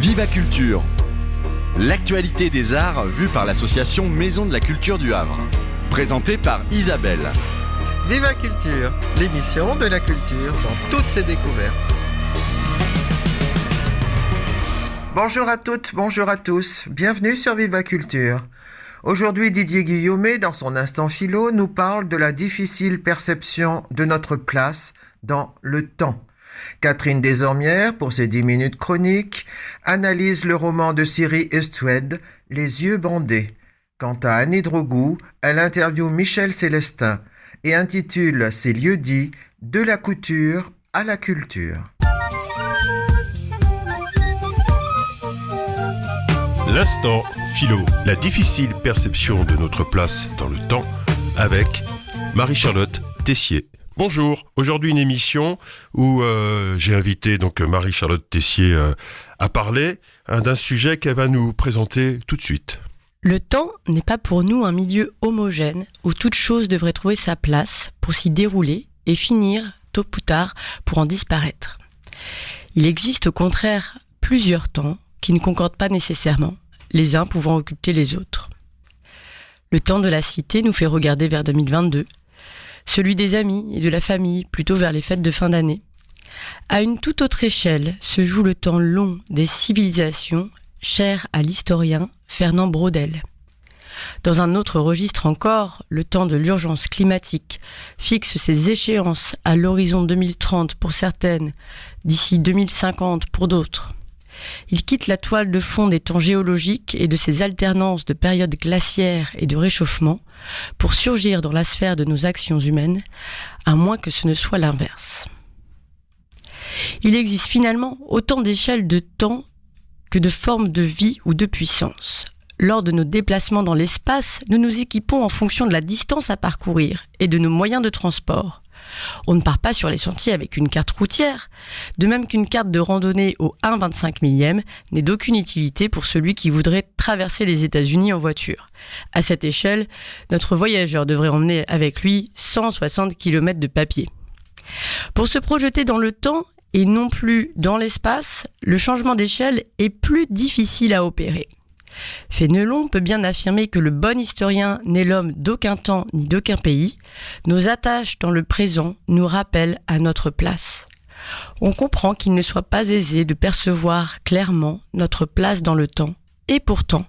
Viva Culture, l'actualité des arts vue par l'association Maison de la Culture du Havre. Présentée par Isabelle. Viva Culture, l'émission de la culture dans toutes ses découvertes. Bonjour à toutes, bonjour à tous, bienvenue sur Viva Culture. Aujourd'hui, Didier Guillaumet, dans son instant philo, nous parle de la difficile perception de notre place dans le temps. Catherine Desormières, pour ses 10 minutes chroniques, analyse le roman de Siri Hustvedt, Les yeux bandés. Quant à Annie Drogou, elle interviewe Michel Célestin et intitule ses lieux-dits de la couture à la culture. L'instant philo, la difficile perception de notre place dans le temps, avec Marie-Charlotte Tessier. Bonjour, aujourd'hui une émission où j'ai invité donc Marie-Charlotte Tessier à parler d'un sujet qu'elle va nous présenter tout de suite. Le temps n'est pas pour nous un milieu homogène où toute chose devrait trouver sa place pour s'y dérouler et finir, tôt ou tard, pour en disparaître. Il existe au contraire plusieurs temps qui ne concordent pas nécessairement, les uns pouvant occulter les autres. Le temps de la cité nous fait regarder vers 2022, celui des amis et de la famille plutôt vers les fêtes de fin d'année. À une toute autre échelle se joue le temps long des civilisations, cher à l'historien Fernand Braudel. Dans un autre registre encore, le temps de l'urgence climatique fixe ses échéances à l'horizon 2030 pour certaines, d'ici 2050 pour d'autres. Il quitte la toile de fond des temps géologiques et de ces alternances de périodes glaciaires et de réchauffement pour surgir dans la sphère de nos actions humaines, à moins que ce ne soit l'inverse. Il existe finalement autant d'échelles de temps que de formes de vie ou de puissance. Lors de nos déplacements dans l'espace, nous nous équipons en fonction de la distance à parcourir et de nos moyens de transport. On ne part pas sur les sentiers avec une carte routière, de même qu'une carte de randonnée au 1/25 millième n'est d'aucune utilité pour celui qui voudrait traverser les États-Unis en voiture. À cette échelle, notre voyageur devrait emmener avec lui 160 km de papier. Pour se projeter dans le temps et non plus dans l'espace, le changement d'échelle est plus difficile à opérer. Fénelon peut bien affirmer que le bon historien n'est l'homme d'aucun temps ni d'aucun pays. Nos attaches dans le présent nous rappellent à notre place. On comprend qu'il ne soit pas aisé de percevoir clairement notre place dans le temps, et pourtant,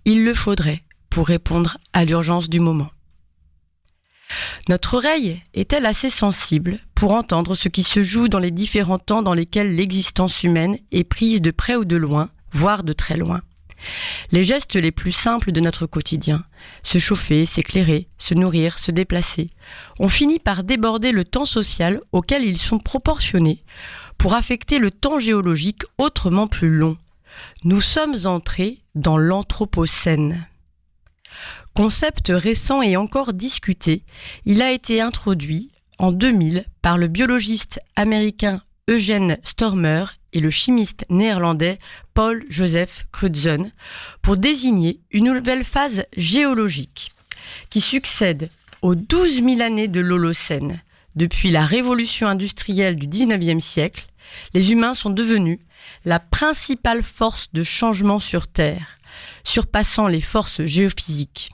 il le faudrait pour répondre à l'urgence du moment. Notre oreille est-elle assez sensible pour entendre ce qui se joue dans les différents temps dans lesquels l'existence humaine est prise de près ou de loin, voire de très loin ? Les gestes les plus simples de notre quotidien, se chauffer, s'éclairer, se nourrir, se déplacer, ont fini par déborder le temps social auquel ils sont proportionnés pour affecter le temps géologique autrement plus long. Nous sommes entrés dans l'Anthropocène. Concept récent et encore discuté, il a été introduit en 2000 par le biologiste américain Eugene Stormer et le chimiste néerlandais Paul Joseph Crutzen pour désigner une nouvelle phase géologique qui succède aux 12 000 années de l'Holocène. Depuis la révolution industrielle du 19e siècle, les humains sont devenus la principale force de changement sur Terre, surpassant les forces géophysiques.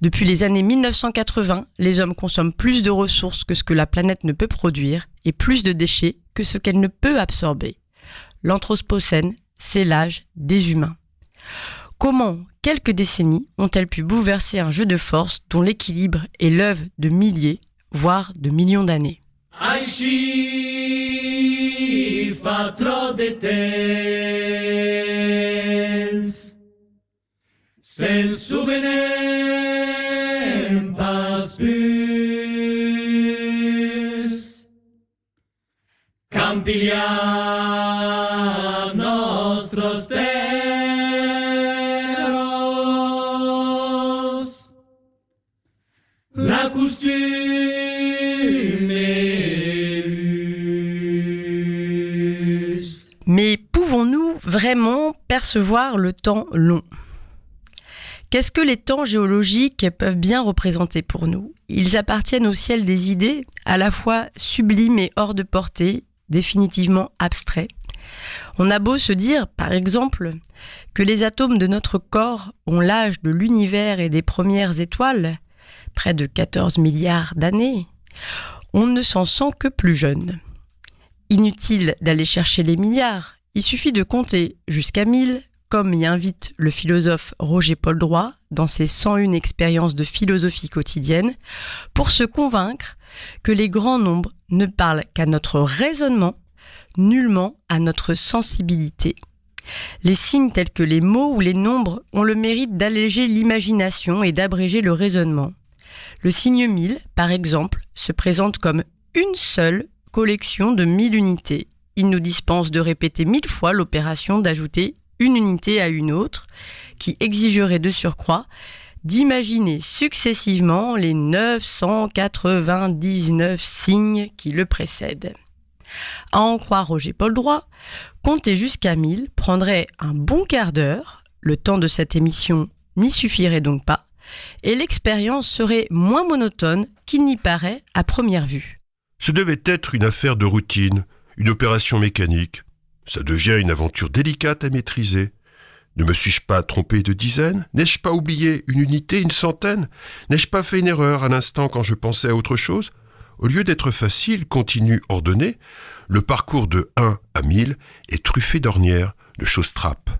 Depuis les années 1980, les hommes consomment plus de ressources que ce que la planète ne peut produire et plus de déchets que ce qu'elle ne peut absorber. L'Anthropocène, c'est l'âge des humains. Comment quelques décennies ont-elles pu bouleverser un jeu de force dont l'équilibre est l'œuvre de milliers, voire de millions d'années ? Campilia nostros teros, la coutume est. Mais pouvons-nous vraiment percevoir le temps long ? Qu'est-ce que les temps géologiques peuvent bien représenter pour nous ? Ils appartiennent au ciel des idées, à la fois sublimes et hors de portée, définitivement abstraits. On a beau se dire, par exemple, que les atomes de notre corps ont l'âge de l'univers et des premières étoiles, près de 14 milliards d'années, on ne s'en sent que plus jeune. Inutile d'aller chercher les milliards, il suffit de compter jusqu'à 1000, comme y invite le philosophe Roger Poldroy dans ses 101 expériences de philosophie quotidienne, pour se convaincre que les grands nombres ne parlent qu'à notre raisonnement, nullement à notre sensibilité. Les signes tels que les mots ou les nombres ont le mérite d'alléger l'imagination et d'abréger le raisonnement. Le signe 1000, par exemple, se présente comme une seule collection de 1000 unités. Il nous dispense de répéter 1000 fois l'opération d'ajouter une unité à une autre, qui exigerait de surcroît d'imaginer successivement les 999 signes qui le précèdent. À en croire Roger Poldroy, compter jusqu'à 1000 prendrait un bon quart d'heure, le temps de cette émission n'y suffirait donc pas, et l'expérience serait moins monotone qu'il n'y paraît à première vue. Ce devait être une affaire de routine, une opération mécanique. Ça devient une aventure délicate à maîtriser. Ne me suis-je pas trompé de dizaines ? N'ai-je pas oublié une unité, une centaine ? N'ai-je pas fait une erreur à l'instant quand je pensais à autre chose ? Au lieu d'être facile, continu, ordonné, le parcours de 1 à 1000 est truffé d'ornières, de choses trappes.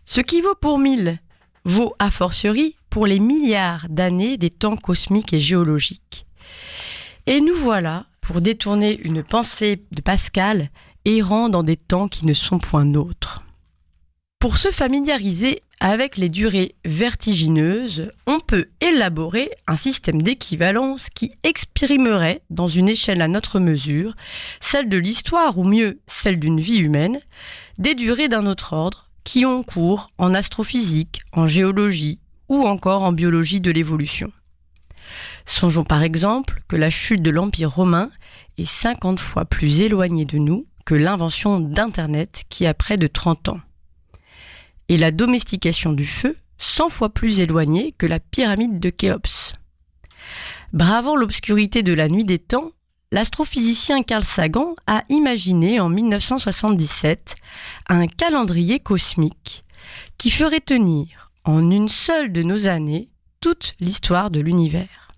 Ce qui vaut pour 1000 vaut a fortiori pour les milliards d'années des temps cosmiques et géologiques. Et nous voilà pour détourner une pensée de Pascal, errant dans des temps qui ne sont point nôtres. Pour se familiariser avec les durées vertigineuses, on peut élaborer un système d'équivalence qui exprimerait, dans une échelle à notre mesure, celle de l'histoire, ou mieux celle d'une vie humaine, des durées d'un autre ordre qui ont cours en astrophysique, en géologie ou encore en biologie de l'évolution. Songeons par exemple que la chute de l'Empire romain est 50 fois plus éloignée de nous que l'invention d'Internet qui a près de 30 ans. Et la domestication du feu 100 fois plus éloignée que la pyramide de Khéops. Bravant l'obscurité de la nuit des temps, l'astrophysicien Carl Sagan a imaginé en 1977 un calendrier cosmique qui ferait tenir en une seule de nos années toute l'histoire de l'univers.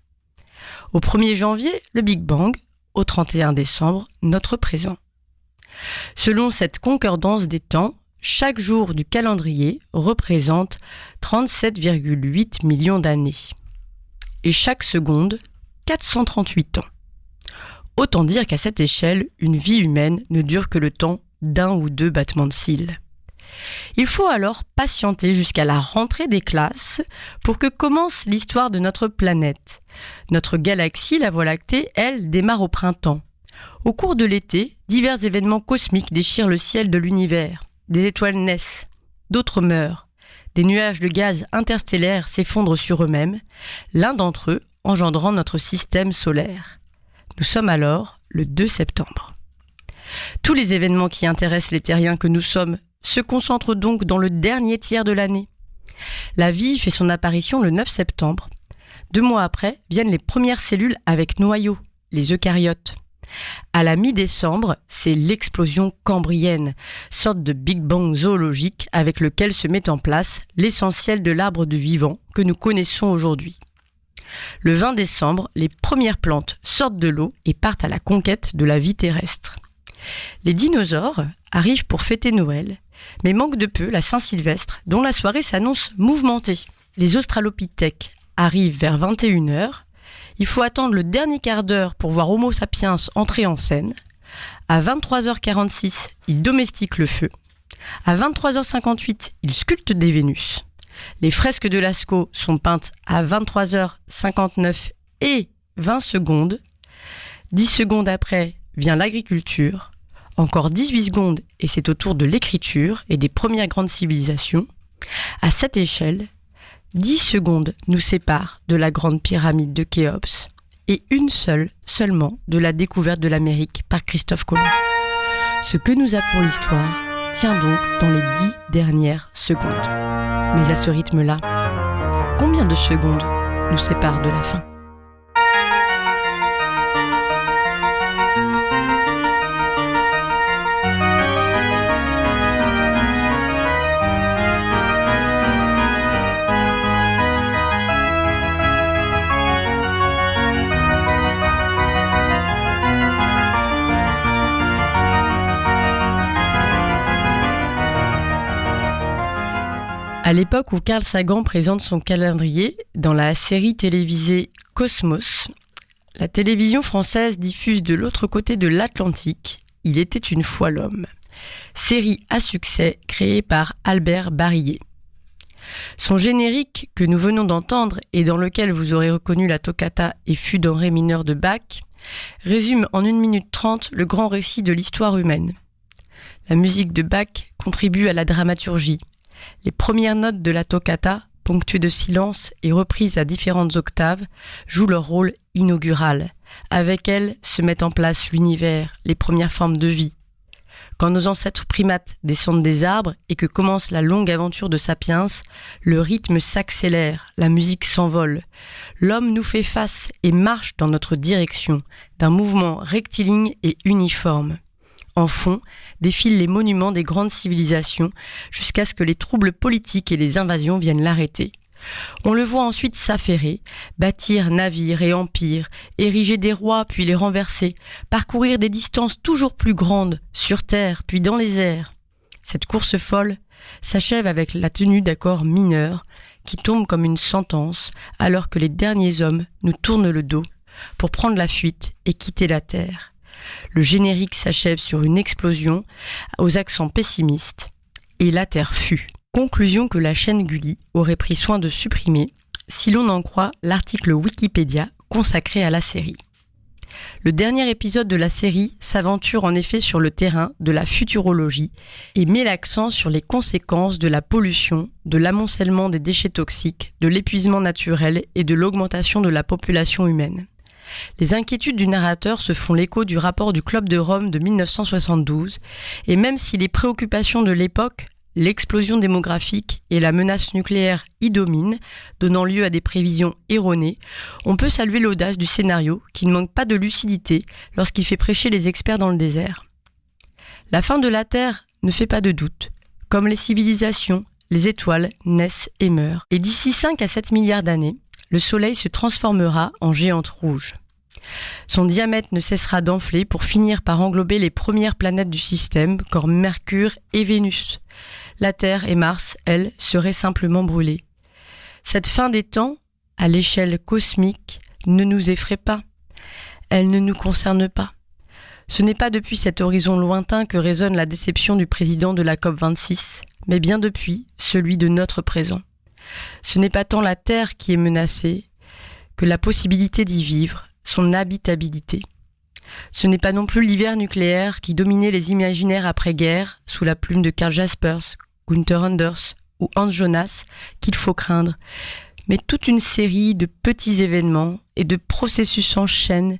Au 1er janvier, le Big Bang, au 31 décembre, notre présent. Selon cette concordance des temps, chaque jour du calendrier représente 37,8 millions d'années. Et chaque seconde, 438 ans. Autant dire qu'à cette échelle, une vie humaine ne dure que le temps d'un ou deux battements de cils. Il faut alors patienter jusqu'à la rentrée des classes pour que commence l'histoire de notre planète. Notre galaxie, la Voie lactée, elle, démarre au printemps. Au cours de l'été, divers événements cosmiques déchirent le ciel de l'univers. Des étoiles naissent, d'autres meurent. Des nuages de gaz interstellaires s'effondrent sur eux-mêmes, l'un d'entre eux engendrant notre système solaire. Nous sommes alors le 2 septembre. Tous les événements qui intéressent les terriens que nous sommes se concentrent donc dans le dernier tiers de l'année. La vie fait son apparition le 9 septembre. 2 mois après viennent les premières cellules avec noyau, les eucaryotes. À la mi-décembre, c'est l'explosion cambrienne, sorte de Big Bang zoologique avec lequel se met en place l'essentiel de l'arbre du vivant que nous connaissons aujourd'hui. Le 20 décembre, les premières plantes sortent de l'eau et partent à la conquête de la vie terrestre. Les dinosaures arrivent pour fêter Noël, mais manquent de peu la Saint-Sylvestre, dont la soirée s'annonce mouvementée. Les australopithèques arrivent vers 21h. Il faut attendre le dernier quart d'heure pour voir Homo sapiens entrer en scène. À 23h46, il domestique le feu. À 23h58, il sculpte des Vénus. Les fresques de Lascaux sont peintes à 23h59 et 20 secondes. 10 secondes après vient l'agriculture. Encore 18 secondes et c'est au tour de l'écriture et des premières grandes civilisations. À cette échelle, 10 secondes nous séparent de la grande pyramide de Khéops et une seule seulement de la découverte de l'Amérique par Christophe Colomb. Ce que nous appelons l'histoire tient donc dans les 10 dernières secondes. Mais à ce rythme-là, combien de secondes nous séparent de la fin ? À l'époque où Carl Sagan présente son calendrier dans la série télévisée Cosmos, la télévision française diffuse de l'autre côté de l'Atlantique « Il était une fois l'homme », série à succès créée par Albert Barillet. Son générique, que nous venons d'entendre et dans lequel vous aurez reconnu la toccata et fugue en ré mineur de Bach, résume en 1 minute 30 le grand récit de l'histoire humaine. La musique de Bach contribue à la dramaturgie. Les premières notes de la toccata, ponctuées de silence et reprises à différentes octaves, jouent leur rôle inaugural. Avec elles se met en place l'univers, les premières formes de vie. Quand nos ancêtres primates descendent des arbres et que commence la longue aventure de Sapiens, le rythme s'accélère, la musique s'envole. L'homme nous fait face et marche dans notre direction, d'un mouvement rectiligne et uniforme. En fond, défilent les monuments des grandes civilisations jusqu'à ce que les troubles politiques et les invasions viennent l'arrêter. On le voit ensuite s'affairer, bâtir navires et empires, ériger des rois puis les renverser, parcourir des distances toujours plus grandes, sur terre puis dans les airs. Cette course folle s'achève avec la tenue d'accords mineurs qui tombent comme une sentence alors que les derniers hommes nous tournent le dos pour prendre la fuite et quitter la terre. Le générique s'achève sur une explosion aux accents pessimistes et la terre fut. Conclusion que la chaîne Gulli aurait pris soin de supprimer, si l'on en croit l'article Wikipédia consacré à la série. Le dernier épisode de la série s'aventure en effet sur le terrain de la futurologie et met l'accent sur les conséquences de la pollution, de l'amoncellement des déchets toxiques, de l'épuisement naturel et de l'augmentation de la population humaine. Les inquiétudes du narrateur se font l'écho du rapport du Club de Rome de 1972, et même si les préoccupations de l'époque, l'explosion démographique et la menace nucléaire y dominent, donnant lieu à des prévisions erronées, on peut saluer l'audace du scénario qui ne manque pas de lucidité lorsqu'il fait prêcher les experts dans le désert. La fin de la Terre ne fait pas de doute. Comme les civilisations, les étoiles naissent et meurent. Et d'ici 5 à 7 milliards d'années, le Soleil se transformera en géante rouge. Son diamètre ne cessera d'enfler pour finir par englober les premières planètes du système, comme Mercure et Vénus. La Terre et Mars, elles, seraient simplement brûlées. Cette fin des temps, à l'échelle cosmique, ne nous effraie pas. Elle ne nous concerne pas. Ce n'est pas depuis cet horizon lointain que résonne la déception du président de la COP26, mais bien depuis celui de notre présent. Ce n'est pas tant la Terre qui est menacée que la possibilité d'y vivre, son habitabilité. Ce n'est pas non plus l'hiver nucléaire qui dominait les imaginaires après-guerre sous la plume de Karl Jaspers, Gunther Anders ou Hans Jonas qu'il faut craindre, mais toute une série de petits événements et de processus en chaîne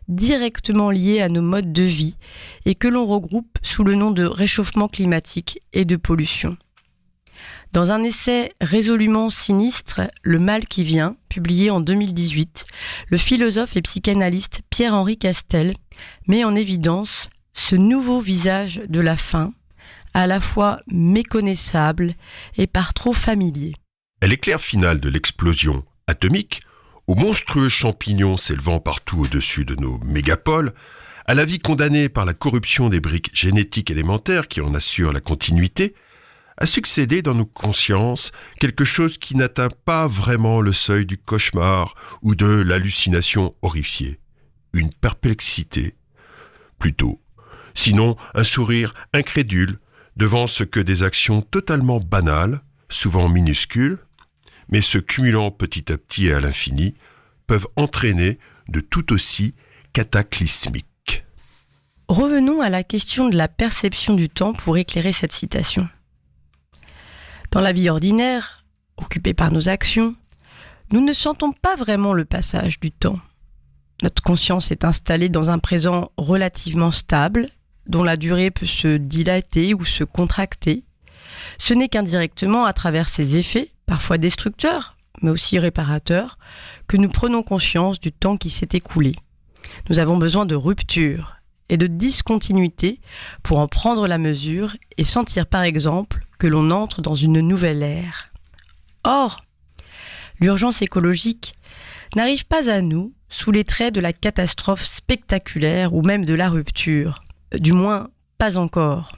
directement liés à nos modes de vie et que l'on regroupe sous le nom de réchauffement climatique et de pollution. Dans un essai résolument sinistre, Le mal qui vient, publié en 2018, le philosophe et psychanalyste Pierre-Henri Castel met en évidence ce nouveau visage de la faim, à la fois méconnaissable et par trop familier. Elle éclaire finale de l'explosion atomique, aux monstrueux champignons s'élevant partout au-dessus de nos mégapoles, à la vie condamnée par la corruption des briques génétiques élémentaires qui en assurent la continuité, a succédé dans nos consciences quelque chose qui n'atteint pas vraiment le seuil du cauchemar ou de l'hallucination horrifiée. Une perplexité, plutôt. Sinon, un sourire incrédule devant ce que des actions totalement banales, souvent minuscules, mais se cumulant petit à petit et à l'infini, peuvent entraîner de tout aussi cataclysmiques. Revenons à la question de la perception du temps pour éclairer cette citation. Dans la vie ordinaire, occupée par nos actions, nous ne sentons pas vraiment le passage du temps. Notre conscience est installée dans un présent relativement stable, dont la durée peut se dilater ou se contracter. Ce n'est qu'indirectement à travers ces effets, parfois destructeurs, mais aussi réparateurs, que nous prenons conscience du temps qui s'est écoulé. Nous avons besoin de rupture et de discontinuité pour en prendre la mesure et sentir par exemple que l'on entre dans une nouvelle ère. Or, l'urgence écologique n'arrive pas à nous sous les traits de la catastrophe spectaculaire ou même de la rupture, du moins pas encore.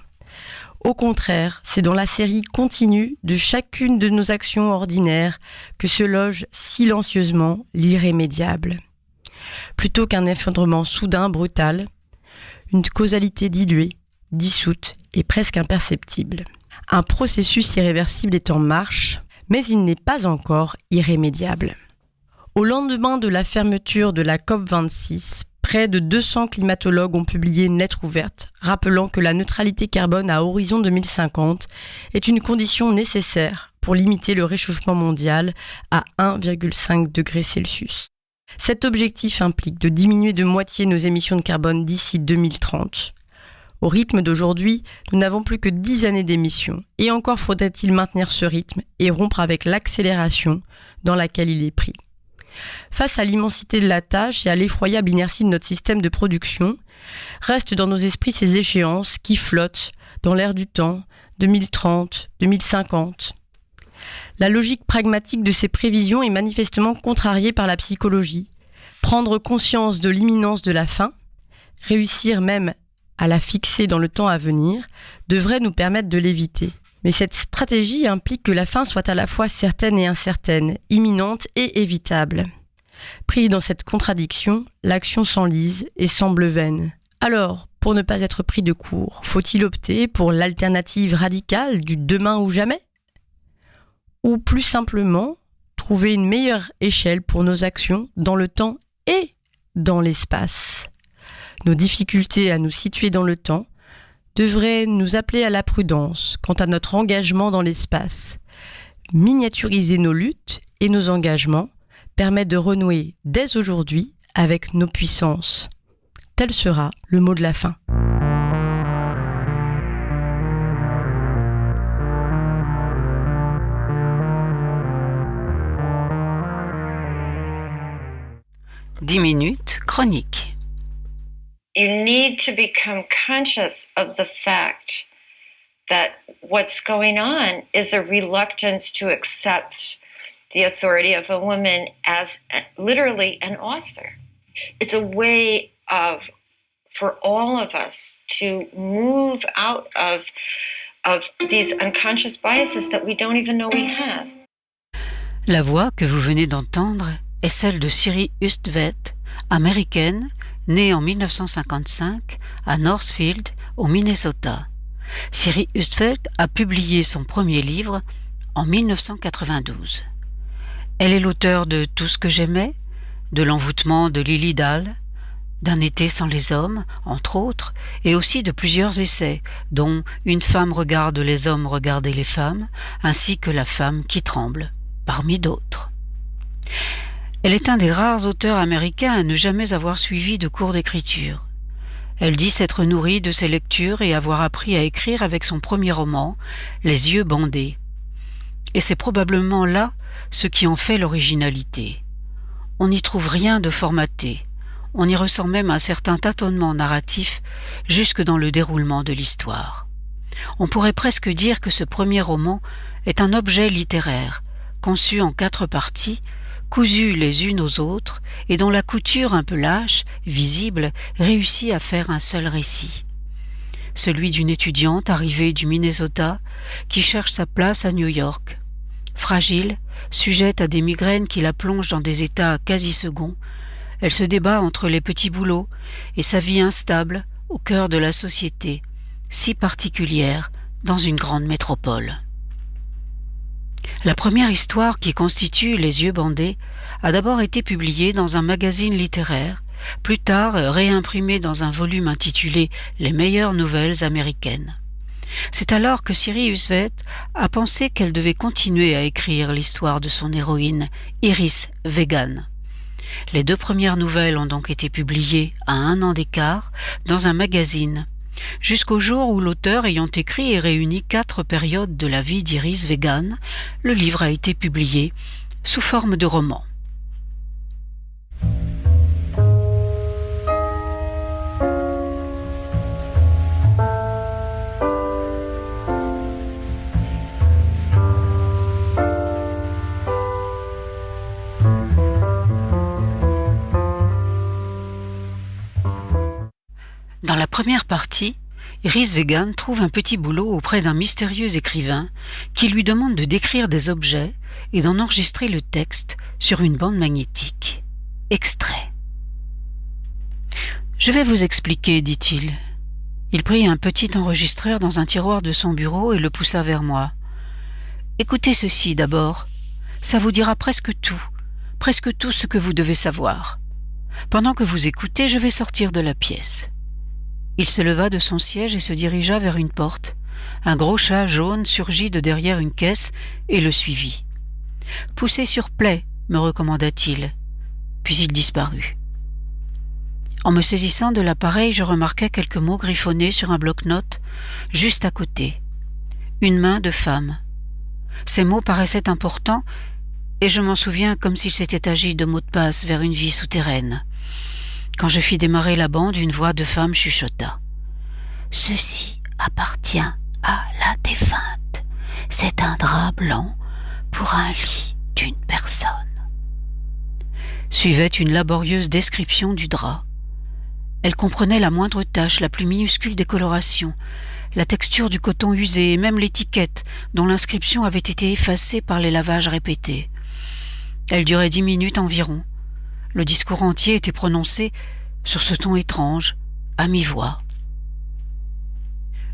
Au contraire, c'est dans la série continue de chacune de nos actions ordinaires que se loge silencieusement l'irrémédiable. Plutôt qu'un effondrement soudain, brutal, une causalité diluée, dissoute et presque imperceptible. Un processus irréversible est en marche, mais il n'est pas encore irrémédiable. Au lendemain de la fermeture de la COP26, près de 200 climatologues ont publié une lettre ouverte, rappelant que la neutralité carbone à horizon 2050 est une condition nécessaire pour limiter le réchauffement mondial à 1,5 degré Celsius. Cet objectif implique de diminuer de moitié nos émissions de carbone d'ici 2030. Au rythme d'aujourd'hui, nous n'avons plus que 10 années d'émissions, et encore faudrait-il maintenir ce rythme et rompre avec l'accélération dans laquelle il est pris. Face à l'immensité de la tâche et à l'effroyable inertie de notre système de production, restent dans nos esprits ces échéances qui flottent dans l'air du temps, 2030, 2050. La logique pragmatique de ces prévisions est manifestement contrariée par la psychologie. Prendre conscience de l'imminence de la fin, réussir même à la fixer dans le temps à venir, devrait nous permettre de l'éviter. Mais cette stratégie implique que la fin soit à la fois certaine et incertaine, imminente et évitable. Prise dans cette contradiction, l'action s'enlise et semble vaine. Alors, pour ne pas être pris de court, faut-il opter pour l'alternative radicale du demain ou jamais ? Ou plus simplement, trouver une meilleure échelle pour nos actions dans le temps et dans l'espace ? Nos difficultés à nous situer dans le temps devraient nous appeler à la prudence quant à notre engagement dans l'espace. Miniaturiser nos luttes et nos engagements permet de renouer dès aujourd'hui avec nos puissances. Tel sera le mot de la fin. Dix minutes chronique. You need to become conscious of the fact that what's going on is a reluctance to accept the authority of a woman as literally an author. It's a way for all of us to move out of these unconscious biases that we don't even know we have. La voix que vous venez d'entendre est celle de Siri Hustvedt, américaine, née en 1955 à Northfield, au Minnesota. Siri Hustvedt a publié son premier livre en 1992. Elle est l'auteure de Tout ce que j'aimais, de L'envoûtement de Lily Dall, D'un été sans les hommes, entre autres, et aussi de plusieurs essais, dont Une femme regarde les hommes regarder les femmes, ainsi que La femme qui tremble, parmi d'autres. Elle est un des rares auteurs américains à ne jamais avoir suivi de cours d'écriture. Elle dit s'être nourrie de ses lectures et avoir appris à écrire avec son premier roman, Les yeux bandés. Et c'est probablement là ce qui en fait l'originalité. On n'y trouve rien de formaté. On y ressent même un certain tâtonnement narratif jusque dans le déroulement de l'histoire. On pourrait presque dire que ce premier roman est un objet littéraire, conçu en 4 parties, cousues les unes aux autres, et dont la couture un peu lâche, visible, réussit à faire un seul récit. Celui d'une étudiante arrivée du Minnesota qui cherche sa place à New York. Fragile, sujette à des migraines qui la plongent dans des états quasi seconds, elle se débat entre les petits boulots et sa vie instable au cœur de la société, si particulière dans une grande métropole. La première histoire qui constitue Les yeux bandés a d'abord été publiée dans un magazine littéraire, plus tard réimprimée dans un volume intitulé Les meilleures nouvelles américaines. C'est alors que Siri Hustvedt a pensé qu'elle devait continuer à écrire l'histoire de son héroïne, Iris Vegan. Les 2 premières nouvelles ont donc été publiées à 1 an d'écart dans un magazine, jusqu'au jour où l'auteur ayant écrit et réuni 4 périodes de la vie d'Iris Vegan, le livre a été publié sous forme de roman. Dans la première partie, Iris Vegan trouve un petit boulot auprès d'un mystérieux écrivain qui lui demande de décrire des objets et d'en enregistrer le texte sur une bande magnétique. Extrait. « Je vais vous expliquer, dit-il. » Il prit un petit enregistreur dans un tiroir de son bureau et le poussa vers moi. « Écoutez ceci d'abord. Ça vous dira presque tout ce que vous devez savoir. Pendant que vous écoutez, je vais sortir de la pièce. » Il se leva de son siège et se dirigea vers une porte. Un gros chat jaune surgit de derrière une caisse et le suivit. « Poussez sur play, me recommanda-t-il. Puis il disparut. En me saisissant de l'appareil, je remarquai quelques mots griffonnés sur un bloc-notes juste à côté. Une main de femme. Ces mots paraissaient importants et je m'en souviens comme s'il s'était agi de mots de passe vers une vie souterraine. Quand je fis démarrer la bande, une voix de femme chuchota. « Ceci appartient à la défunte. C'est un drap blanc pour un lit d'une personne. » Suivait une laborieuse description du drap. Elle comprenait la moindre tache, la plus minuscule décoloration, la texture du coton usé et même l'étiquette dont l'inscription avait été effacée par les lavages répétés. Elle durait 10 minutes environ. Le discours entier était prononcé sur ce ton étrange, à mi-voix.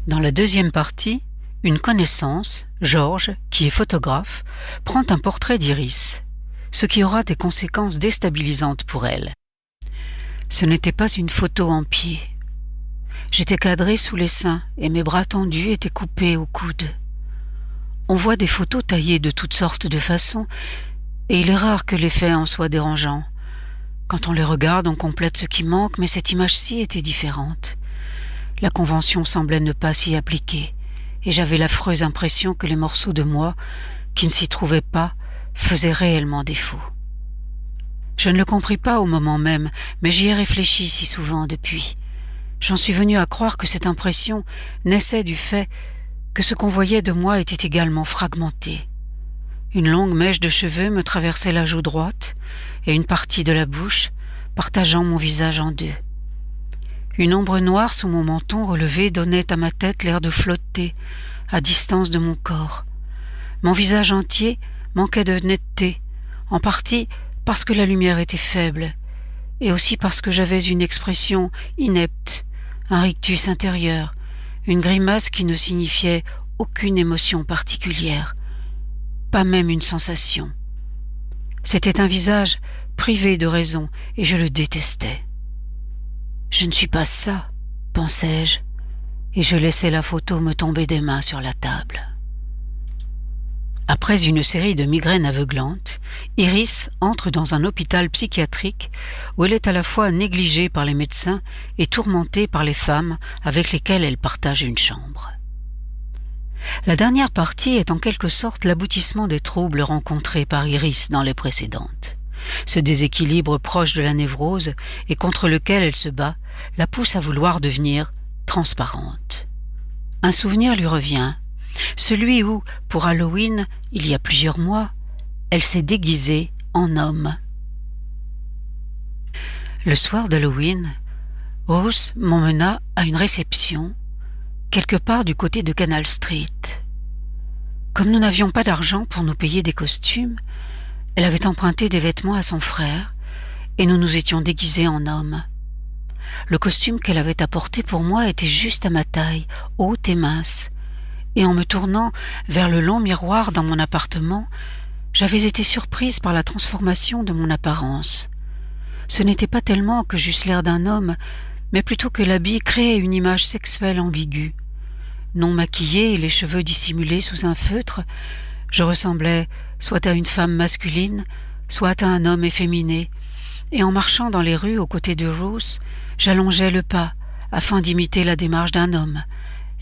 Dans la deuxième partie, une connaissance, Georges, qui est photographe, prend un portrait d'Iris, ce qui aura des conséquences déstabilisantes pour elle. Ce n'était pas une photo en pied. J'étais cadrée sous les seins et mes bras tendus étaient coupés au coude. On voit des photos taillées de toutes sortes de façons et il est rare que l'effet en soit dérangeant. Quand on les regarde, on complète ce qui manque, mais cette image-ci était différente. La convention semblait ne pas s'y appliquer et j'avais l'affreuse impression que les morceaux de moi, qui ne s'y trouvaient pas, faisaient réellement défaut. Je ne le compris pas au moment même, mais j'y ai réfléchi si souvent depuis. J'en suis venu à croire que cette impression naissait du fait que ce qu'on voyait de moi était également fragmenté. Une longue mèche de cheveux me traversait la joue droite et une partie de la bouche, partageant mon visage en deux. Une ombre noire sous mon menton relevé donnait à ma tête l'air de flotter, à distance de mon corps. Mon visage entier manquait de netteté, en partie parce que la lumière était faible, et aussi parce que j'avais une expression inepte, un rictus intérieur, une grimace qui ne signifiait aucune émotion particulière, pas même une sensation. C'était un visage privé de raison, et je le détestais. Je ne suis pas ça, pensais-je, et je laissai la photo me tomber des mains sur la table. Après une série de migraines aveuglantes, Iris entre dans un hôpital psychiatrique où elle est à la fois négligée par les médecins et tourmentée par les femmes avec lesquelles elle partage une chambre. La dernière partie est en quelque sorte l'aboutissement des troubles rencontrés par Iris dans les précédentes. Ce déséquilibre proche de la névrose et contre lequel elle se bat la pousse à vouloir devenir transparente. Un souvenir lui revient. Celui où, pour Halloween, il y a plusieurs mois, elle s'est déguisée en homme. Le soir d'Halloween, Rose m'emmena à une réception, quelque part du côté de Canal Street. Comme nous n'avions pas d'argent pour nous payer des costumes, elle avait emprunté des vêtements à son frère et nous nous étions déguisés en hommes. Le costume qu'elle avait apporté pour moi était juste à ma taille, haute et mince. Et en me tournant vers le long miroir dans mon appartement, j'avais été surprise par la transformation de mon apparence. Ce n'était pas tellement que j'eusse l'air d'un homme, mais plutôt que l'habit créait une image sexuelle ambiguë. Non maquillée et les cheveux dissimulés sous un feutre, je ressemblais soit à une femme masculine, soit à un homme efféminé, et en marchant dans les rues aux côtés de Rose, j'allongeais le pas afin d'imiter la démarche d'un homme,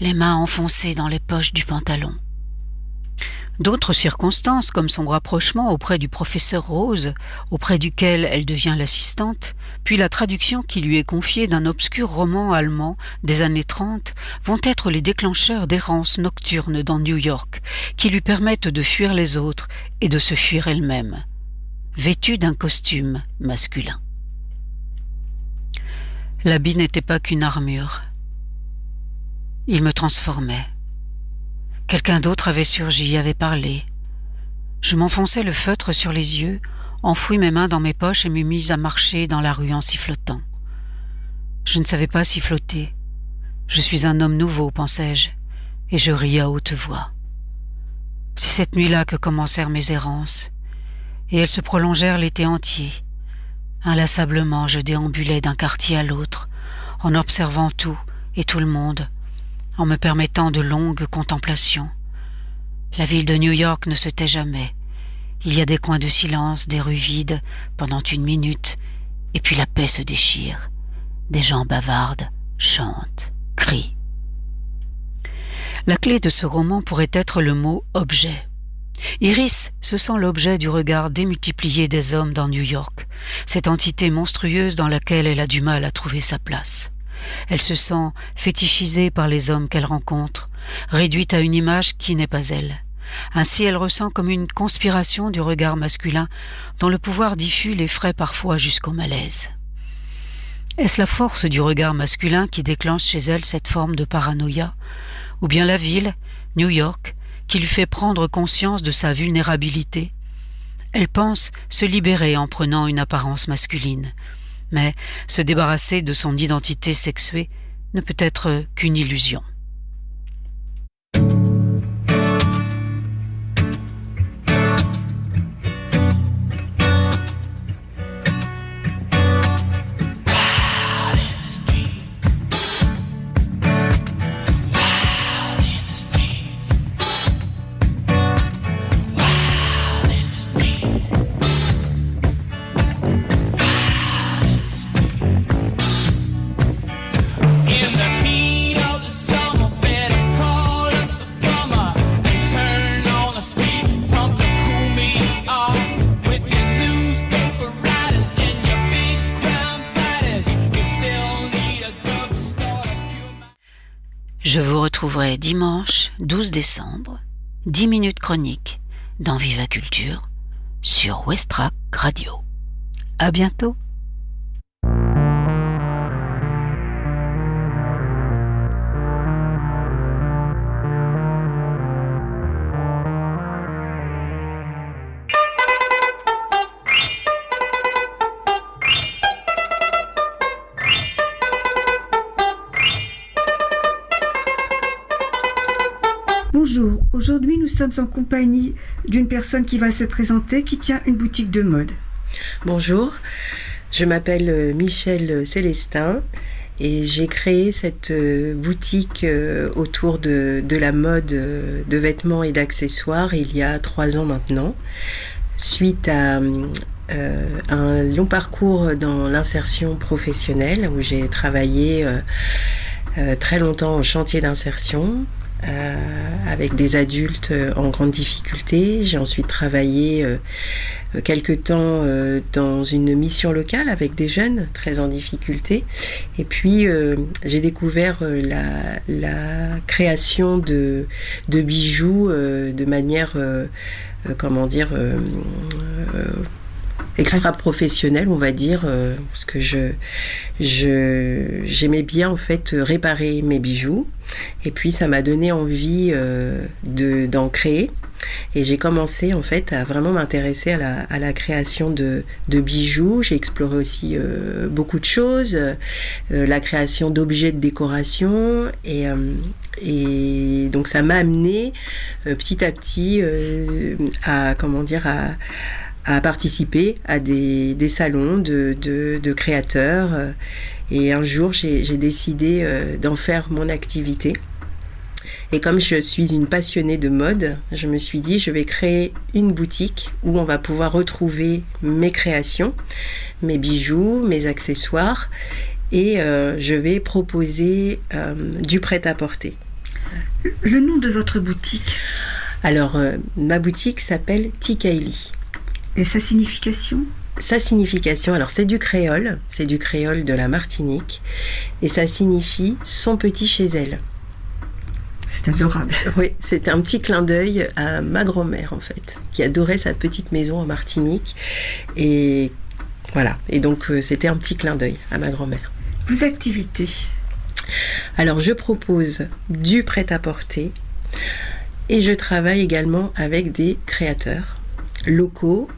les mains enfoncées dans les poches du pantalon. D'autres circonstances, comme son rapprochement auprès du professeur Rose, auprès duquel elle devient l'assistante, puis la traduction qui lui est confiée d'un obscur roman allemand des années 30, vont être les déclencheurs d'errances nocturnes dans New York, qui lui permettent de fuir les autres et de se fuir elle-même, vêtue d'un costume masculin. L'habit n'était pas qu'une armure. Il me transformait. Quelqu'un d'autre avait surgi, avait parlé. Je m'enfonçais le feutre sur les yeux, enfouis mes mains dans mes poches et me mis à marcher dans la rue en sifflotant. Je ne savais pas siffloter. Je suis un homme nouveau, pensais-je, et je riais à haute voix. C'est cette nuit-là que commencèrent mes errances, et elles se prolongèrent l'été entier. Inlassablement, je déambulais d'un quartier à l'autre, en observant tout et tout le monde, en me permettant de longues contemplations. La ville de New York ne se tait jamais. Il y a des coins de silence, des rues vides pendant 1 minute, et puis la paix se déchire. Des gens bavardent, chantent, crient. La clé de ce roman pourrait être le mot « objet ». Iris se sent l'objet du regard démultiplié des hommes dans New York, cette entité monstrueuse dans laquelle elle a du mal à trouver sa place. Elle se sent fétichisée par les hommes qu'elle rencontre, réduite à une image qui n'est pas elle. Ainsi, elle ressent comme une conspiration du regard masculin dont le pouvoir diffus l'effraie parfois jusqu'au malaise. Est-ce la force du regard masculin qui déclenche chez elle cette forme de paranoïa, ou bien la ville, New York, qui lui fait prendre conscience de sa vulnérabilité? Elle pense se libérer en prenant une apparence masculine, mais se débarrasser de son identité sexuée ne peut être qu'une illusion. Je vous retrouverai dimanche 12 décembre, 10 minutes chroniques dans Viva Culture sur Westrack Radio. À bientôt. Bonjour, aujourd'hui nous sommes en compagnie d'une personne qui va se présenter, qui tient une boutique de mode. Bonjour, je m'appelle Michel Célestin et j'ai créé cette boutique autour de la mode de vêtements et d'accessoires il y a 3 ans maintenant, suite à un long parcours dans l'insertion professionnelle où j'ai travaillé très longtemps en chantier d'insertion, avec des adultes en grande difficulté. J'ai ensuite travaillé quelque temps dans une mission locale avec des jeunes très en difficulté. Et puis j'ai découvert la création de bijoux de manière, extra-professionnelle, on va dire, parce que j'aimais bien en fait réparer mes bijoux, et puis ça m'a donné envie d'en créer, et j'ai commencé en fait à vraiment m'intéresser à la création de bijoux. J'ai exploré aussi beaucoup de choses, la création d'objets de décoration, et donc ça m'a amené petit à petit à participer à des salons de créateurs, et un jour j'ai décidé d'en faire mon activité. Et comme je suis une passionnée de mode, je me suis dit je vais créer une boutique où on va pouvoir retrouver mes créations, mes bijoux, mes accessoires, et je vais proposer du prêt-à-porter. Le nom de votre boutique? Alors ma boutique s'appelle Tikaili. Et sa signification? Sa signification, alors c'est du créole de la Martinique, et ça signifie « son petit chez elle ». C'est adorable. Oui, c'est un petit clin d'œil à ma grand-mère en fait, qui adorait sa petite maison en Martinique, et voilà, et donc c'était un petit clin d'œil à ma grand-mère. Vos activités? Alors je propose du prêt-à-porter et je travaille également avec des créateurs locaux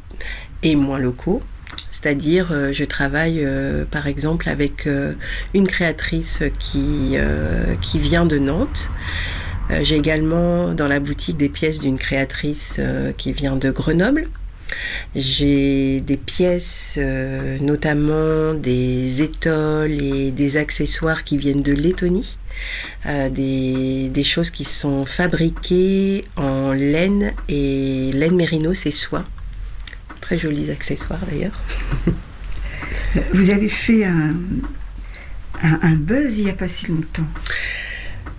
et moins locaux. C'est-à-dire, je travaille par exemple avec une créatrice qui vient de Nantes. J'ai également dans la boutique des pièces d'une créatrice qui vient de Grenoble. J'ai des pièces, notamment des étoiles et des accessoires qui viennent de Lettonie. Des choses qui sont fabriquées en laine et laine mérinos et soie. Très jolis accessoires d'ailleurs. Vous avez fait un buzz il n'y a pas si longtemps.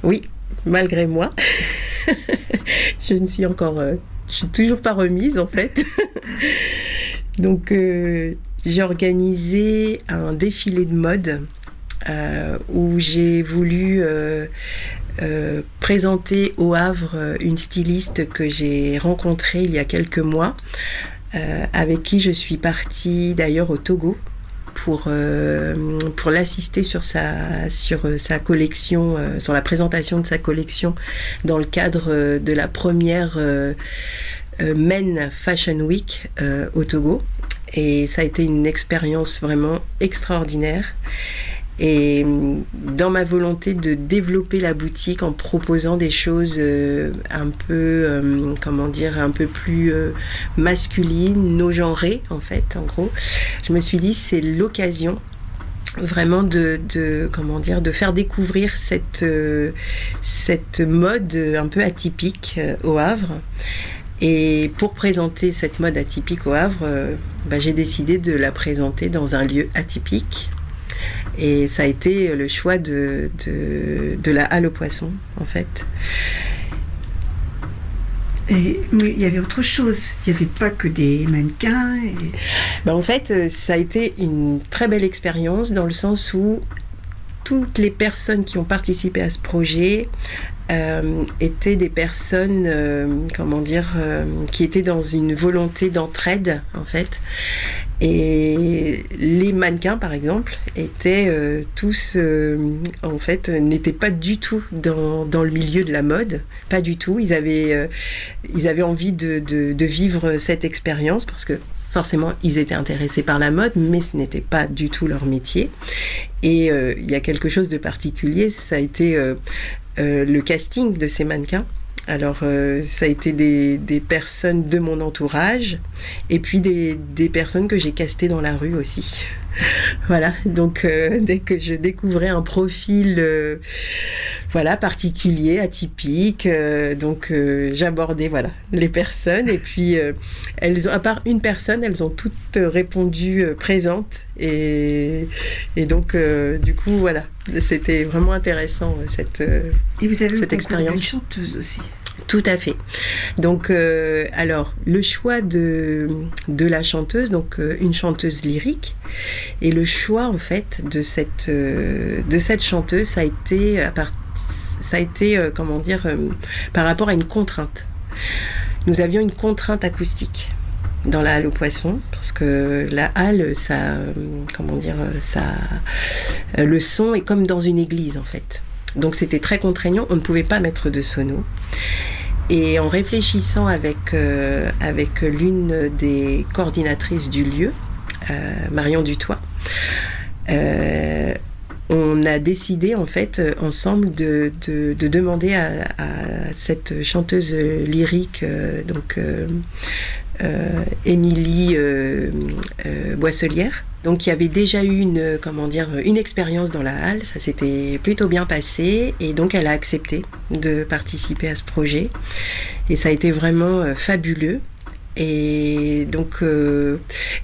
Oui, malgré moi. Je suis toujours pas remise en fait. Donc j'ai organisé un défilé de mode où j'ai voulu présenter au Havre une styliste que j'ai rencontrée il y a quelques mois, avec qui je suis partie d'ailleurs au Togo pour l'assister sur sa collection, sur la présentation de sa collection dans le cadre de la première Men Fashion Week au Togo. Et ça a été une expérience vraiment extraordinaire. Et dans ma volonté de développer la boutique en proposant des choses un peu, un peu plus masculines, no-genrées en fait, en gros, je me suis dit c'est l'occasion vraiment de faire découvrir cette mode un peu atypique au Havre. Et pour présenter cette mode atypique au Havre, j'ai décidé de la présenter dans un lieu atypique. Et ça a été le choix de la Halle aux Poissons, en fait. Mais il y avait autre chose. Il n'y avait pas que des mannequins. En fait, ça a été une très belle expérience dans le sens où toutes les personnes qui ont participé à ce projet étaient des personnes, qui étaient dans une volonté d'entraide, en fait. Et les mannequins, par exemple, étaient tous, n'étaient pas du tout dans le milieu de la mode, pas du tout. Ils avaient envie de vivre cette expérience parce que forcément, ils étaient intéressés par la mode, mais ce n'était pas du tout leur métier. Et il y a quelque chose de particulier, ça a été le casting de ces mannequins. Alors, ça a été des personnes de mon entourage et puis des personnes que j'ai castées dans la rue aussi. Voilà, donc dès que je découvrais un profil particulier, atypique, j'abordais les personnes et puis elles ont, à part une personne, elles ont toutes répondu présentes et donc du coup c'était vraiment intéressant cette et vous avez cette expérience. Une chanteuse aussi. Tout à fait. Donc, alors, le choix de la chanteuse, donc une chanteuse lyrique, et le choix en fait de cette chanteuse, ça a été par rapport à une contrainte. Nous avions une contrainte acoustique dans la Halle aux Poissons, parce que la halle, le son est comme dans une église en fait. Donc c'était très contraignant, on ne pouvait pas mettre de sono. Et en réfléchissant avec l'une des coordinatrices du lieu, Marion Dutoit, on a décidé en fait ensemble de demander à cette chanteuse lyrique, Émilie Boisselière, donc qui avait déjà eu une expérience dans la halle, ça s'était plutôt bien passé et donc elle a accepté de participer à ce projet et ça a été vraiment fabuleux. Et donc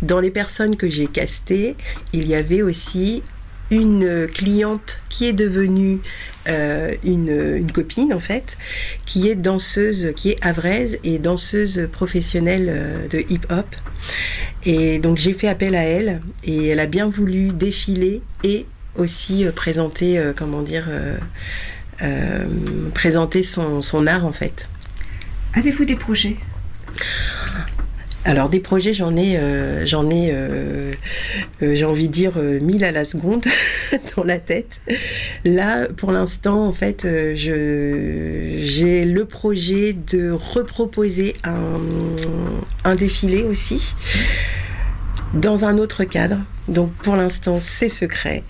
dans les personnes que j'ai castées, il y avait aussi une cliente qui est devenue une copine en fait, qui est danseuse, qui est havraise et danseuse professionnelle de hip-hop. Et donc j'ai fait appel à elle et elle a bien voulu défiler et aussi présenter son art en fait. Avez-vous des projets ? Alors des projets, j'en ai, j'ai envie de dire 1000 à la seconde dans la tête. Là, pour l'instant, en fait, j'ai le projet de reproposer un défilé aussi dans un autre cadre. Donc pour l'instant, c'est secret.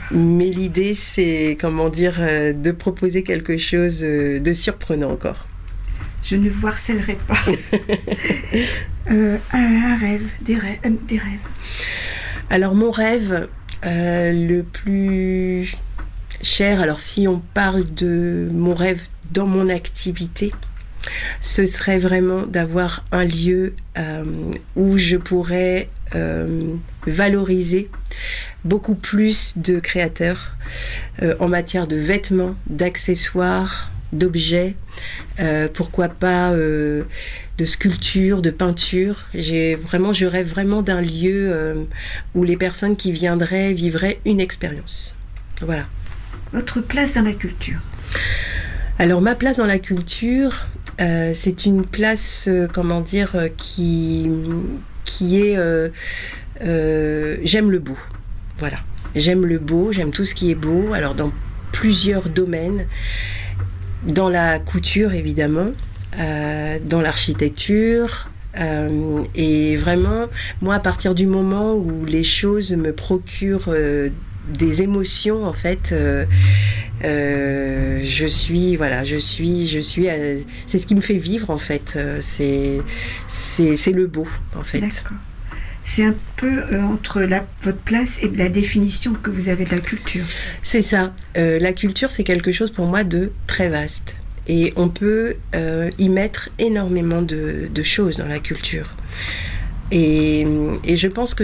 Mais l'idée, c'est, de proposer quelque chose de surprenant encore. Je ne vous harcèlerai pas. Un rêve, des rêves. Alors mon rêve le plus cher, alors si on parle de mon rêve dans mon activité, ce serait vraiment d'avoir un lieu où je pourrais valoriser beaucoup plus de créateurs en matière de vêtements, d'accessoires, d'objets, pourquoi pas de sculpture, de peinture. Je rêve vraiment d'un lieu où les personnes qui viendraient vivraient une expérience. Voilà. Votre place dans la culture. Alors ma place dans la culture, c'est une place, qui est... j'aime le beau. Voilà. J'aime le beau, j'aime tout ce qui est beau. Alors dans plusieurs domaines. Dans la couture, évidemment, dans l'architecture, et vraiment, moi, à partir du moment où les choses me procurent des émotions, en fait, c'est ce qui me fait vivre, en fait. C'est le beau, en fait. D'accord. C'est un peu entre votre place et la définition que vous avez de la culture. C'est ça. La culture, c'est quelque chose pour moi de très vaste. Et on peut y mettre énormément de choses dans la culture. Et je pense que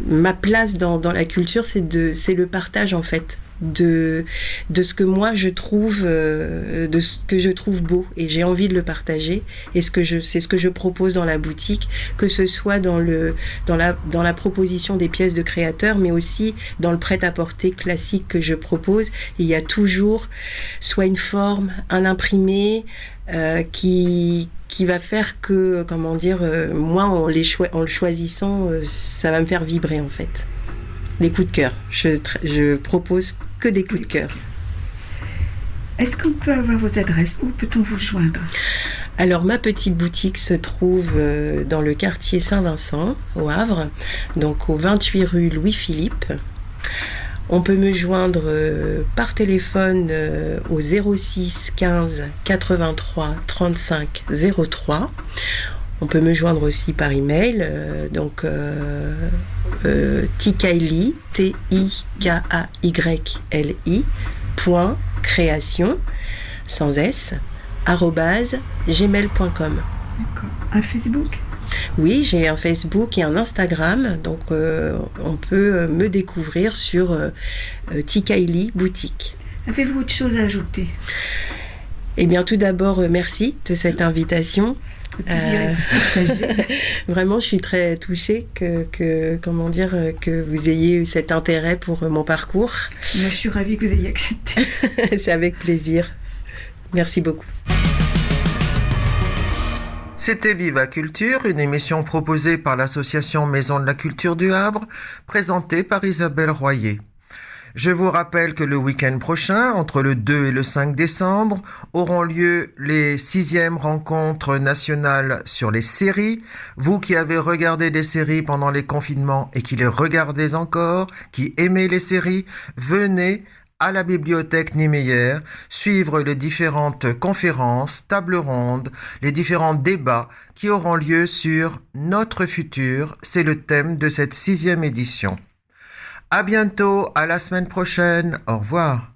ma place dans la culture, c'est le partage, en fait, de ce que moi je trouve, de ce que je trouve beau, et j'ai envie de le partager. Et c'est ce que je propose dans la boutique, que ce soit dans la proposition des pièces de créateurs, mais aussi dans le prêt-à-porter classique que je propose. Il y a toujours soit une forme, un imprimé qui va faire que, moi, en le choisissant, ça va me faire vibrer, en fait. Les coups de cœur. Je propose que des coups de cœur. Est-ce qu'on peut avoir vos adresses? Où peut-on vous joindre? Alors, ma petite boutique se trouve dans le quartier Saint-Vincent, au Havre, donc au 28 rue Louis-Philippe. On peut me joindre par téléphone au 06 15 83 35 03. On peut me joindre aussi par email, tikaili, TIKAYLI, .création, sans S, @gmail.com. D'accord. Un Facebook? Oui, j'ai un Facebook et un Instagram, donc on peut me découvrir sur Tikaili Boutique. Avez-vous autre chose à ajouter? Eh bien, tout d'abord, merci de cette invitation. Le plaisir est partagé. Vraiment, je suis très touchée que vous ayez eu cet intérêt pour mon parcours. Moi, je suis ravie que vous ayez accepté. C'est avec plaisir. Merci beaucoup. C'était Viva Culture, une émission proposée par l'association Maison de la Culture du Havre, présentée par Isabelle Royer. Je vous rappelle que le week-end prochain, entre le 2 et le 5 décembre, auront lieu les 6e rencontres nationales sur les séries. Vous qui avez regardé des séries pendant les confinements et qui les regardez encore, qui aimez les séries, venez à la bibliothèque Niemeyer, suivre les différentes conférences, tables rondes, les différents débats qui auront lieu sur Notre futur. C'est le thème de cette 6e édition. À bientôt, à la semaine prochaine. Au revoir.